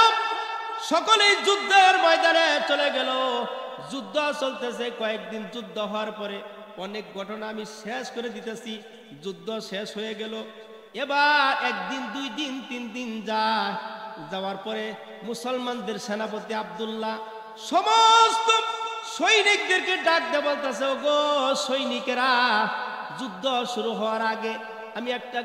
Speaker 1: সকলেই যুদ্ধের ময়দানে চলে গেল। যুদ্ধ যুদ্ধ চলতেছে, কয়েকদিন যুদ্ধ হওয়ার পরে অনেক ঘটনা আমি শেষ করে দিতেছি। যুদ্ধ শেষ হয়ে গেল, এবার একদিন, 2 দিন, 3 দিন যায়। যাওয়ার পরে মুসলমানদের সেনাপতি আব্দুল্লাহ সমস্ত সৈনিকদেরকে ডাক দিয়ে বলতেছে, ওগো সৈনিকেরা, যুদ্ধ শুরু হওয়ার আগে আমি একটা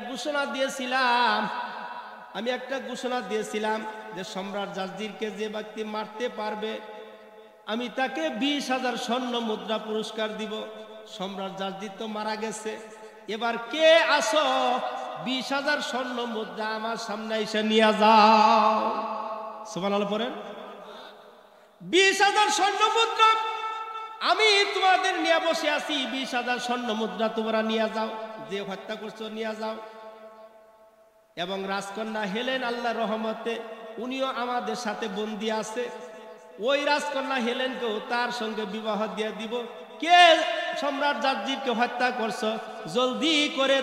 Speaker 1: ঘোষণা দিয়েছিলাম যে সম্রাট জারজিরকে যে ব্যক্তি মারতে পারবে আমি তাকে 20,000 স্বর্ণ মুদ্রা পুরস্কার দিব। সম্রাট জারজির তো মারা গেছে, এবার কে আসো 20,000 স্বর্ণ মুদ্রা আমার সামনে এসে নিয়ে যাও। সুবহানাল্লাহ পড়েন। 20,000 স্বর্ণ মুদ্রা আমি তোমাদের নিয়ে বসে আছি, 20,000 স্বর্ণ মুদ্রা তোমরা নিয়ে যাও, যে হত্যা করছো নিয়ে যাও। এবং রাজকন্যা হেলেন আল্লাহর রহমতে উনিও আমাদের সাথে বন্দী আছে। ওই রাজকন্যা হেলেনকেও তার সঙ্গে বিবাহ দিয়ে দিব। কে সম্রাট জারজিরকে হত্যা করছো জলদি করে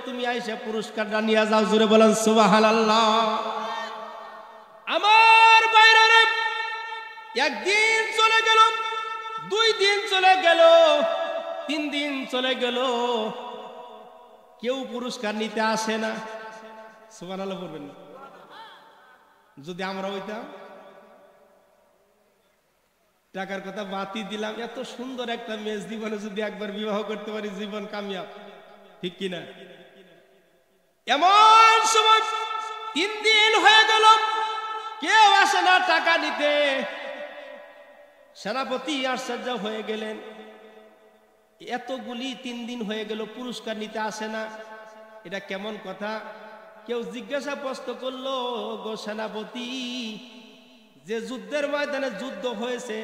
Speaker 1: তুমি আইসা পুরস্কারটা নিয়ে যাও। জোরে বলেন সুবহানাল্লাহ। আমার বাইরে একদিন চলে গেল, 2 দিন চলে গেল, 3 দিন চলে গেল, কেউ পুরস্কার নিতে আসে না। সুবহানাল্লাহ বলবেন। যদি আমরা হইতাম, টাকার কথা বাতি দিলাম, এত সুন্দর একটা মেয়ে জীবনে যদি একবার বিবাহ করতে পারি জীবন কামিয়াব, ঠিক কিনা? এমন সময় 3 দিন হয়ে গেল, কেউ আসে না টাকা নিতে। সেনাপতি আশ্চর্য হয়ে গেলেন, এতগুলি 3 দিন হয়ে গেল পুরস্কার নিতে আসে না, এটা কেমন কথা? কেউ জিজ্ঞাসা প্রশ্ন করলো, গো সেনাপতি, যে যুদ্ধের ময়দানে যুদ্ধ হয়েছে,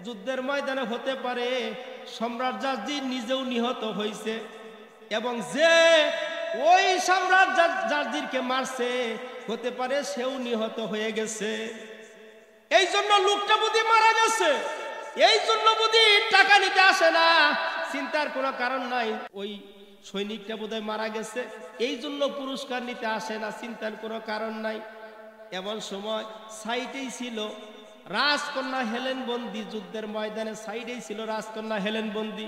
Speaker 1: যুদ্ধের ময়দানে হতে পারে সম্রাট জারজির নিজেও নিহত হয়েছে এবং যে ওই সম্রাট জারজিরকে মারছে হতে পারে সেও নিহত হয়ে গেছে। এই জন্য লোকটা বুঝি মারা গেছে, এই জন্য বুঝি টাকা নিতে আসে না। চিন্তার কোনো কারণ নাই, ওই সৈনিকটা বোধহয় মারা গেছে, এই জন্য পুরস্কার নিতে আসে না, চিন্তার কোনো কারণ নাই। এমন সময় সাইডেই ছিল রাজকন্যা হেলেন বন্দী, যুদ্ধের ময়দানে সাইডেই ছিল রাজকন্যা হেলেন বন্দী।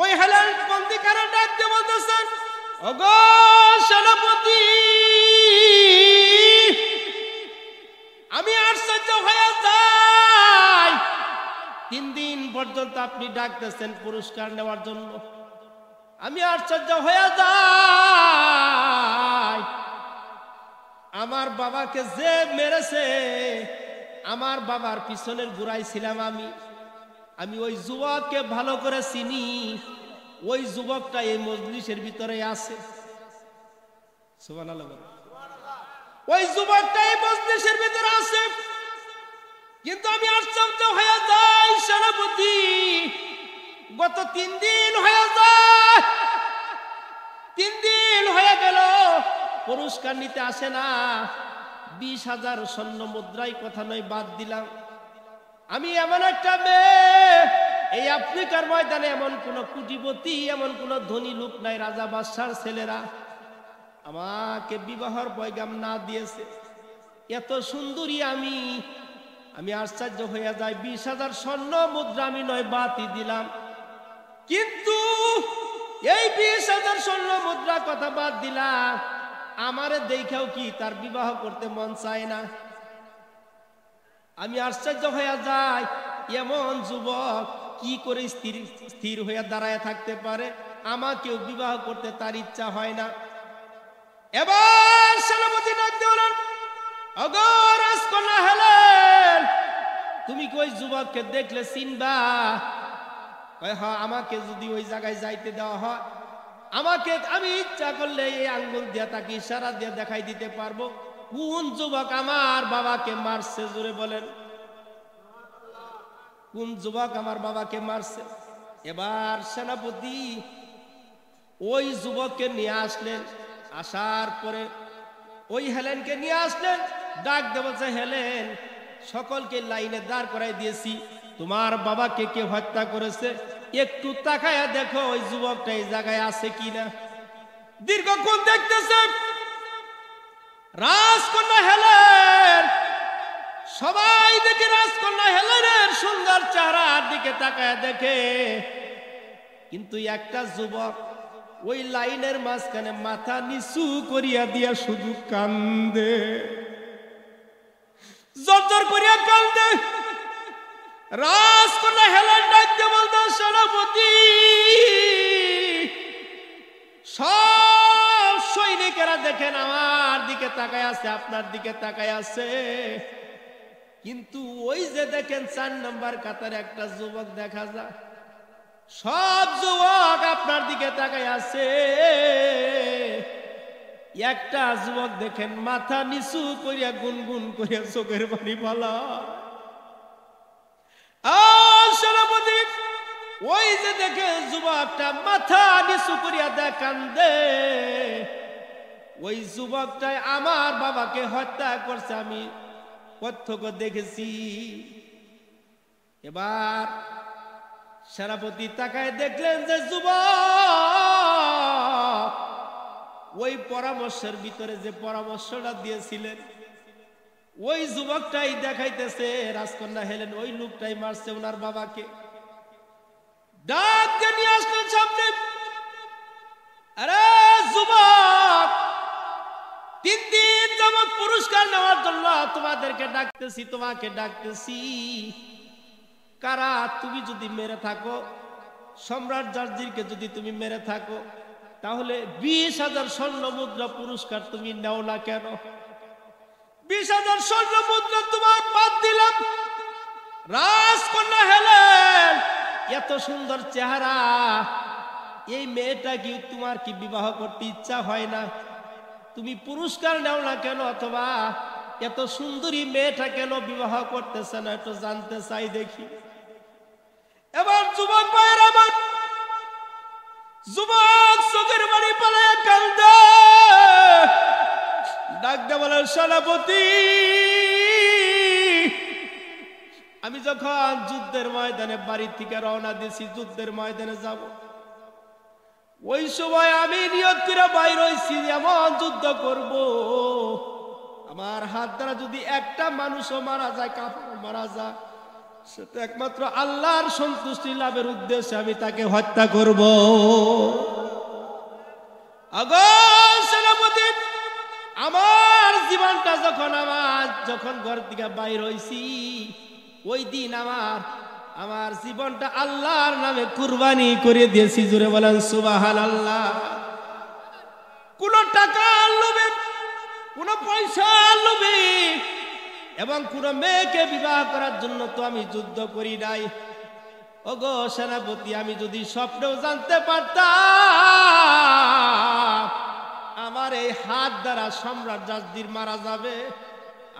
Speaker 1: ওই হেলেন বন্দী কারো ডাক দিয়ে বলতেছেন, ওগো সেনাপতি, আমি আশ্চর্য হয়ে যাই, 3 দিন পর্যন্ত আপনি ডাকতেছেন পুরস্কার নেওয়ার জন্য, আমি আশ্চর্য হয়ে যাই। আমার বাবাকে যে মেরেছে, আমার বাবার পিছনের গোড়ায় ছিলাম আমি ওই যুবককে ভালো করে চিনি, ওই যুবকটা এই মজলিসের ভিতরে আছে। সুবহানাল্লাহ। ওই যুবকটা এই মজলিসের ভিতরে আছে, কিন্তু আমি আশ্চর্য হয়ে যাই সেনাপতি, গত 3 দিন হয়ে যায়, 3 দিন হয়ে গেল পুরস্কার নিতে আসে না। 20,000 স্বর্ণ মুদ্রাই কথা নয়, বাদ দিলাম। আমি এমন একটা মেয়ে, এই আফ্রিকার ময়দানে এমন কোন কোটিপতি, এমন কোন ধনী লোক নাই, রাজা বাদশার ছেলেরা আমাকে বিবাহর পয়গাম না দিয়েছে। এত সুন্দরী আমি আশ্চর্য হয়ে যাই। 20,000 স্বর্ণ মুদ্রা আমি নয় বাতি দিলাম, কিন্তু এই 20,000 স্বর্ণ মুদ্রা কথা বাদ দিলাম, আমারে দেখাও কি তার বিবাহ করতে মন চায় না। আমি আশ্চর্য হয়ে যাই, এমন যুবক কি করে স্থির হয়ে দাঁড়ায় থাকতে পারে, আমাকেও বিবাহ করতে তার ইচ্ছা হয় না। এবার সেনাপতি ডাক দিলেন, ওগো রাজকন্যা হেলেন, তুমি কি ওই যুবককে দেখলে চিনবা? হ্যাঁ, আমাকে যদি ওই জায়গায় যাইতে দেওয়া হয়, আমি ইচ্ছা করলে এই আঙ্গুল দিয়ে তাকে ইশারা দিয়ে দেখাই দিতে পারবো কোন যুবক আমার বাবাকে মারছে। জোরে বলেন, কোন যুবক আমার বাবাকে মারছে? এবার সেনাপতি ওই যুবককে নিয়ে আসলেন, আসার পরে ওই হেলেনকে নিয়ে আসলেন, ডাক দিয়ে বলছে, হেলেন, সকলকে লাইনে দাঁড় করাই দিয়েছি, তোমার বাবাকে কে হত্যা করেছে একটু তাকায়া দেখো ওই যুবকটা এই জায়গায় আছে কিনা। দীর্ঘক্ষণ দেখতেছে রাজকন্যা হেলেন, সবাই দেখে রাজকন্যা হেলেনের সুন্দর চেহারার দিকে দিকে তাকায় দেখে কিন্তু একটা যুবক ওই লাইনের মাঝখানে মাথা নিচু করিয়া দিয়া শুধু কান্দে, জর্জর করিয়া কান্দে। রাজকন্যা হেলেন ডাকতে বলতো, সেনাপতি, সব সৈনিকেরা দেখেন আমার দিকে তাকায় আছে, আপনার দিকে তাকায় আছে, কিন্তু ওই যে দেখেন 4 নম্বর কাতারে একটা যুবক দেখা যায়, সব যুবক আপনার দিকে তাকায় আছে, একটা যুবক দেখেন মাথা নিচু করিয়া গুনগুন করিয়া চোখের পানি ফেলা। সেনাপতি ওই যে দেখে যুবকটা মাথা নিচু করিয়া কান্দে, ওই যুবকটাই আমার বাবাকে হত্যা করছে, আমি প্রত্যক্ষ দেখেছি। এবার সেনাপতি তাকায় দেখলেন যে যুবক ওই পরামর্শের ভিতরে যে পরামর্শটা দিয়েছিলেন, ওই যুবকটাই দেখাইতেছে রাজকন্যা হেলেন ওই লোকটাই মারছে ওনার বাবাকে। ডাক দিয়ে নিয়ে আসলেন সামনে। আরে যুবক, 3 দিন যাবত পুরস্কার নেওয়ার জন্য তোমাদেরকে ডাকতেছি, তোমাকে ডাকতেছি। কারা তুমি যদি মেরে থাকো, সম্রাট জার্জিরকে যদি তুমি মেরে থাকো, তাহলে 20,000 স্বর্ণ মুদ্রা পুরস্কার তুমি নাও না কেন? 20,000 স্বর্ণ মুদ্রা তোমার বাদ দিলাম। রাজকন্যা হেলেন, এত সুন্দর চেহারা, এই মেয়েটা কি তোমার কি বিবাহ করতে ইচ্ছা হয় না? তুমি পুরস্কার নাও না কেন, অথবা এত সুন্দরী মেয়েটা কেন বিবাহ করতেছে না, একটু জানতে চাই দেখি। এবার যুবক ভাইয়ের আমার, যুবক চোখের বাড়ি পালায় কান্দে, ডাক দিয়ে বলে, সেনাপতি, আমি যখন যুদ্ধের ময়দানে বাড়ি থেকে রওনা দিয়েছি, যুদ্ধের ময়দানে যাব, ওই সময় আমি নিয়ত করে বাইর হইছি এমন যুদ্ধ করব, আমার হাত দ্বারা যদি একটা মানুষও মারা যায়, কাফের মারা যায়, সেটা একমাত্র আল্লাহর সন্তুষ্টি লাভের উদ্দেশ্যে আমি তাকে হত্যা করব। সেনাপতি, আমার জীবনটা যখন ঘর থেকে বাইর হইছি, ওই দিন আমার জীবনটা আল্লাহর নামে কুরবানি করে দিয়েছি। জোরে বলেন সুবহানাল্লাহ। কোন টাকা লোভে, কোন পয়সা লোভে এবং কোন মেয়েকে বিবাহ করার জন্য তো আমি যুদ্ধ করি নাই। ওগো সেনাপতি, আমি যদি স্বপ্নেও জানতে পারতাম আমার এই হাত দ্বারা সম্রাট জার্জির মারা যাবে,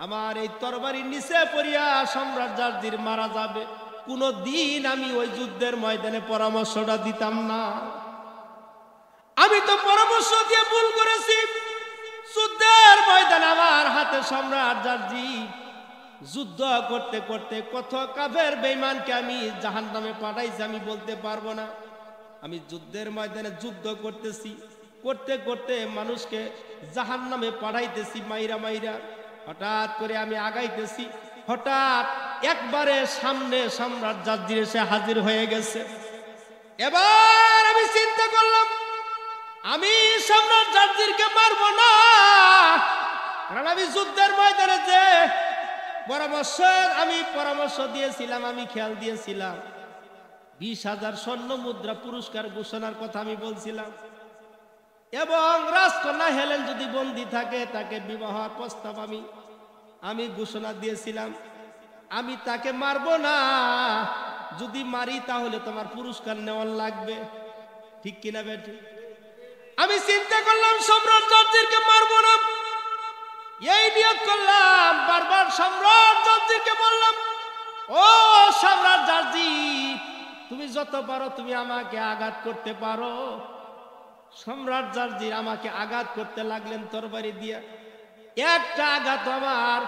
Speaker 1: আমার এই তরবারির নিচে পড়িয়া সম্রাট জার্জির মারা যাবে, কোন দিন আমি ওই যুদ্ধের ময়দানে পরামর্শটা দিতাম না। আমি তো পরামর্শ দিয়ে ভুল করেছি। যুদ্ধের ময়দানে আমার হাতে সম্রাট জার্জি, যুদ্ধ করতে করতে কত কাফের বেঈমানকে আমি জাহান্নামে পাঠাইছি আমি বলতে পারবো না। আমি যুদ্ধের ময়দানে যুদ্ধ করতেছি, করতে করতে মানুষকে জাহান্নামে পাঠাইতেছি মাইরা মাইরা। হঠাৎ করে আমি আগাইতেছি, হঠাৎ একবারে সামনে সম্রাট জার্জির এসে হাজির হয়ে গেছে। এবার আমি চিন্তা করলাম, আমি সম্রাট জার্জিরকে মারবো না, কারণ আমি যুদ্ধের ময়দানে যে পরামর্শ দিয়েছিলাম, আমি খেয়াল দিয়েছিলাম 20,000 স্বর্ণ মুদ্রা পুরস্কার ঘোষণার কথা আমি বলছিলাম, এবং রাজকন্যা হেলেন যদি বন্দী থাকে তাকে বিবাহ প্রস্তাব আমি ঘোষণা দিয়েছিলাম। আমি তাকে মারবো না, যদি মারি তাহলে তোমার পুরস্কার নেওয়ার লাগবে, ঠিক কিনা বেটি? আমি চিন্তা করলাম সম্রাট জার্জিরকে মারবো না, এই নিয়ত করলাম। বারবার সম্রাট জার্জিরকে বললাম, ও সম্রাট জার্জি, তুমি যত পারো তুমি আমাকে আঘাত করতে পারো। সম্রাট জার্জির আমাকে আঘাত করতে লাগলেন তরবারি দিয়া। একটা আঘাত আমার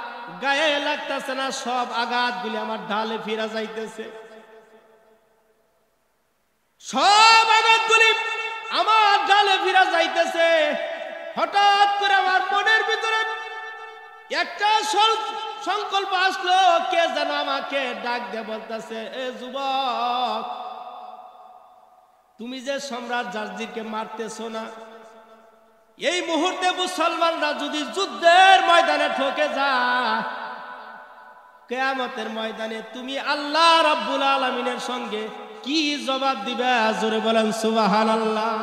Speaker 1: গায়ে লাগতেছে না, সব আঘাতগুলি আমার ঢালে ফিরা যাইতেছে, সব আঘাতগুলি আমার ঢালে ফিরা যাইতেছে। হঠাৎ করে আমার মনের ভিতরে একটা সংকল্প আসলো, কে যেন আমাকে ডাক দিয়ে বলতেছে, এ যুবক, তুমি যে সম্রাট জার্জিরকে মারতেছো না, এই মুহূর্তে মুসলমানরা যদি যুদ্ধের ময়দানে ঠকে যায়, কিয়ামতের ময়দানে তুমি আল্লাহ রাব্বুল আলামিনের সঙ্গে কি জবাব দিবে? জোরে বলেন সুবহানাল্লাহ।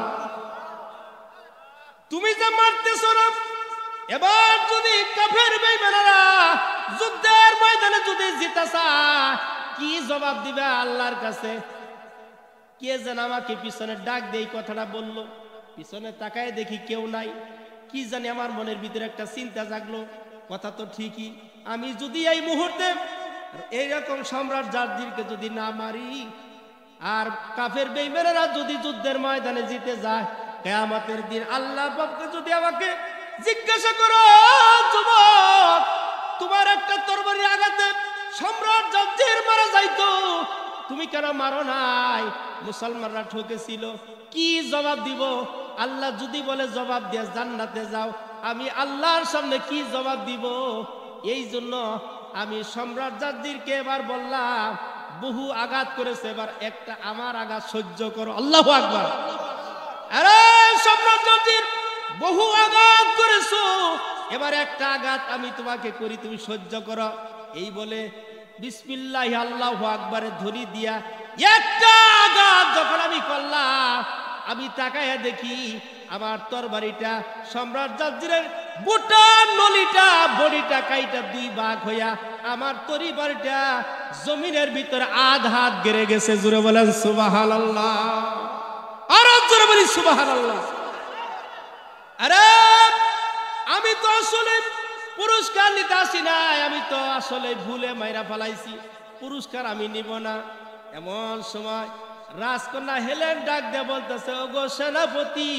Speaker 1: তুমি যে মারতেছো না, এবার যদি কাফের বেঈমানেরা যুদ্ধের ময়দানে যদি জিতে চায়, কি জবাব দিবে আল্লাহর কাছে? কে যেন আমাকে পিছনে ডাক দিয়ে এই কথাটা বলল। পিছনে তাকায় দেখি কেউ নাই। কি জানি আমার মনের ভিতরে একটা চিন্তা জাগলো, কথা তো ঠিকই, আমি যদি এই মুহূর্তে এইরকম সম্রাট জার্জিরকে যদি না মারি, আর কাফের বেঈমানেরা যদি যুদ্ধের ময়দানে জিতে যায়, কিয়ামতের দিন আল্লাহ পাককে যদি আমাকে জিজ্ঞাসা করো, যুবক, তোমার একটা তরবারির আঘাতে সম্রাট জার্জির মারা যাইতো, তুমি কেন মারো নাই? মুসলমানরা ঠকেছিল, কি জবাব দিব? আল্লাহ যদি বলে জবাব দিয়ে জান্নাতে যাও, আমি আল্লাহর সামনে কি জবাব দিব? এই জন্য আমি সম্রাট জার্জিরকে এবার বললাম, বহু আঘাত করেছে, এবার একটা আমার আঘাত সহ্য করো। আল্লাহু আকবার। আরে সম্রাট জার্জির, বহু আঘাত করেছো, এবার একটা আঘাত আমি তোমাকে করি, তুমি সহ্য করো। এই বলে বিসমিল্লাহ আল্লাহু আকবারে ধরি দিয়া একটা আঘাত যখন আমি করলাম, আমি তাকায়া দেখি আমার তরবারিটা সম্রাট জার্জিরের গোটা নলিটা বডিটা কাইটা দুই ভাগ হইয়া আমার তরবারিটা জমিনের ভিতরে আধ হাত গেড়ে গেছে। জোরে বলেন সুবহানাল্লাহ, আর জোরে বলি সুবহানাল্লাহ। আরে আমি তো আসলে পুরস্কার নিতে আসি নাই, আমি তো আসলে ভুলে মাইরা ফেলাইছি, পুরস্কার আমি নিব না। এমন সময় রাজকন্যা হেলেন ডাক দিয়ে বলতেছে, ওগো সেনাপতি,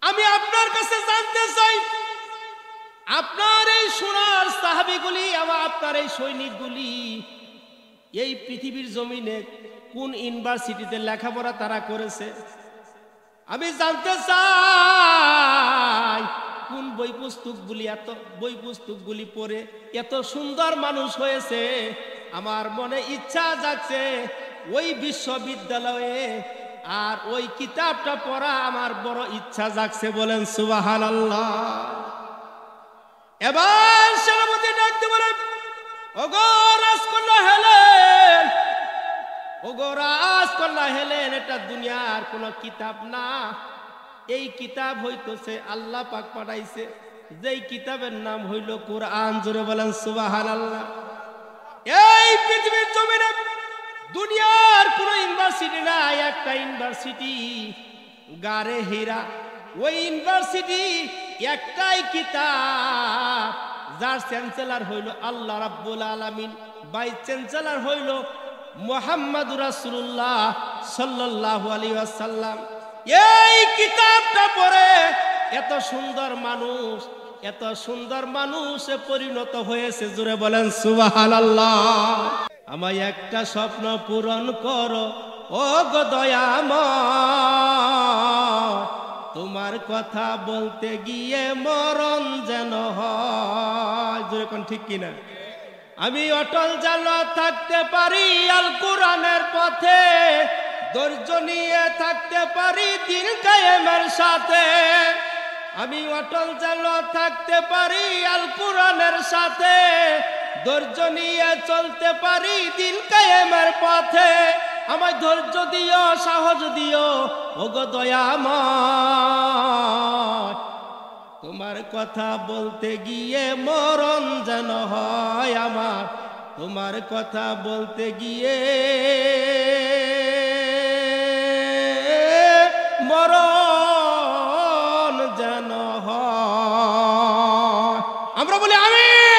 Speaker 1: আমি আপনার কাছে জানতে চাই, আপনার এই সোনার সাহাবীগুলি, আবার আপনার এই সৈনিকগুলি এই পৃথিবীর জমিনে কোন ইউনিভার্সিটিতে লেখাপড়া তারা করেছে? আমি জানতে চাই কোন বই পুস্তকগুলি, এত বই পুস্তকগুলি পড়ে এত সুন্দর মানুষ হয়েছে। আমার মনে ইচ্ছা যাচ্ছে ওই বিশ্ববিদ্যালয়ে আর ওই কিতাবটা পড়া আমার বড় ইচ্ছা জাগছে। বলেন সুবহানাল্লাহ। এবার সেনাপতি ডাকতে বলে, ওগো রাজকন্যা হেলেন, ওগো রাজকন্যা হেলেন, এটা দুনিয়ার কোন কিতাব না, এই কিতাব হইতেছে আল্লাহ পাক পাঠাইছে, যেই কিতাবের নাম হইল কোরআন। জোরে বলেন সুবহানাল্লাহ। এই পৃথিবীর জমিনে দুনিয়ার কোন ইউনিভার্সিটি নাই, একটা ইউনিভার্সিটি গারে হীরা, ওই ইউনিভার্সিটি একটাই কিতাব, যার চ্যান্সেলর হইল আল্লাহ রাব্বুল আলামিন, ভাইস চ্যান্সেলর হইল মুহাম্মদুর রাসূলুল্লাহ সাল্লাল্লাহু আলাইহি ওয়াসাল্লাম। এই কিতাবটা পড়ে এত সুন্দর মানুষ, এত সুন্দর মানুষে পরিণত হয়েছে। জোরে বলেন সুবহানাল্লাহ। আমায় একটা স্বপ্ন পূরণ করো ও গো দয়াময়, তোমার কথা বলতে গিয়ে মরণ যেন হয়। জোরে কোন ঠিক কিনা? আমি অটল যেন থাকতে পারি আল কোরআনের পথে, ধৈর্য নিয়ে থাকতে পারি দিন কায়েমের সাথে। আমি অটল যেন থাকতে পারি আল কোরআনের সাথে, ধৈর্য নিয়ে চলতে পারি দিন কায়েমের পথে। আমায় ধৈর্য দিও, সাহস দিও ওগো দয়াময়, তোমার কথা বলতে গিয়ে মরণ যেন হয় আমার, তোমার কথা বলতে গিয়ে মরণ যেন হয়। আমরা বলি আমিন।